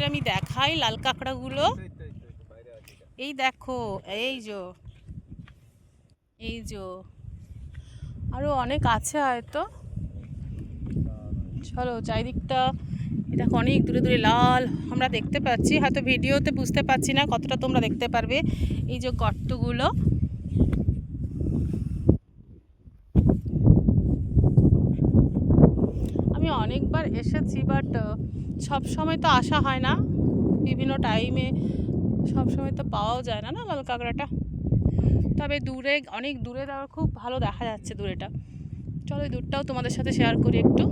আমি দেখাই লাল কাঁকড়াগুলো। এই দেখো, এই যে আরো অনেক আছে হয়তো। চলো চারিদিকটা, দেখো অনেক দূরে দূরে লাল আমরা দেখতে পাচ্ছি, হয়তো ভিডিওতে বুঝতে পারছি না কতটা তোমরা দেখতে পারবে। এই যে গর্তগুলো, আমি অনেকবার এসেছি, বাট সব সময় তো আসা হয় না, বিভিন্ন টাইমে সব সময় তো পাওয়াও যায় না না লাল কাঁকড়াটা। তবে দূরে, অনেক দূরে দেওয়া খুব ভালো দেখা যাচ্ছে দূরেটা। চলো এই দূরটাও তোমাদের সাথে শেয়ার করি একটু।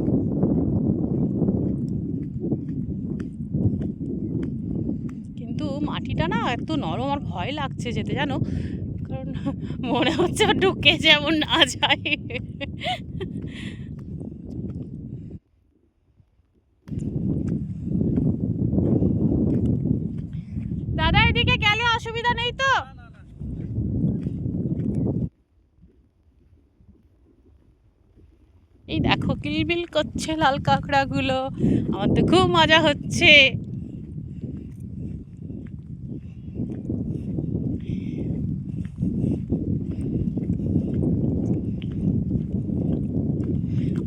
কিন্তু মাটিটা না একটু নরম, আর ভয় লাগছে যেতে, জানো, কারণ মনে হচ্ছে ঢুকে যেমন না যায়। দাদা এদিকে গেলে অসুবিধা নেই তো? এই দেখো কিলবিল করছে লাল কাঁকড়াগুলো, আমার তো খুব মজা হচ্ছে।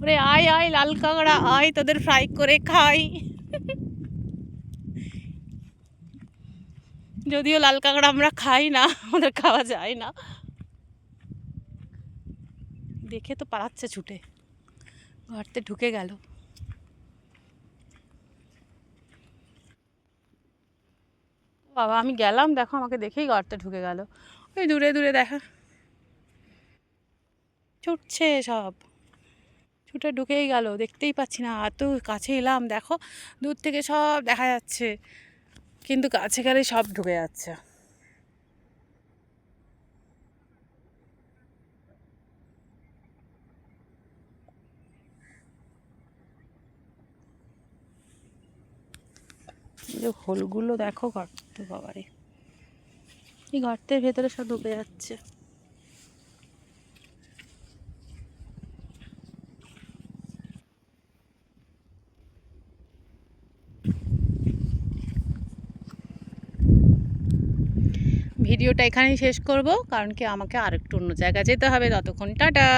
ওরে আয় আয় লাল কাঁকড়া আয়, তোদের ফ্রাই করে খাই। যদিও লাল কাঁকড়া আমরা খাই না, আমাদের খাওয়া যায় না। দেখে তো পালাচ্ছে ছুটে, ঘরতে ঢুকে গেল। বাবা আমি গেলাম, দেখো আমাকে দেখেই গর্তে ঢুকে গেল। ওই দূরে দূরে দেখা ছুটছে সব, ছুটে ঢুকেই গেল, দেখতেই পাচ্ছি না। এত কাছে এলাম, দেখো দূর থেকে সব দেখা যাচ্ছে, কিন্তু কাছে গেলে সব ঢুকে যাচ্ছে। যে হোলগুলো দেখো গর্ত, বাবারে এই গর্তের ভেতরে সব ঢুকে যাচ্ছে। ভিডিওটা এখানেই শেষ করব, কারণ কি আমাকে আরেকটু অন্য জায়গায় যেতে হবে। ততক্ষণ টাটা।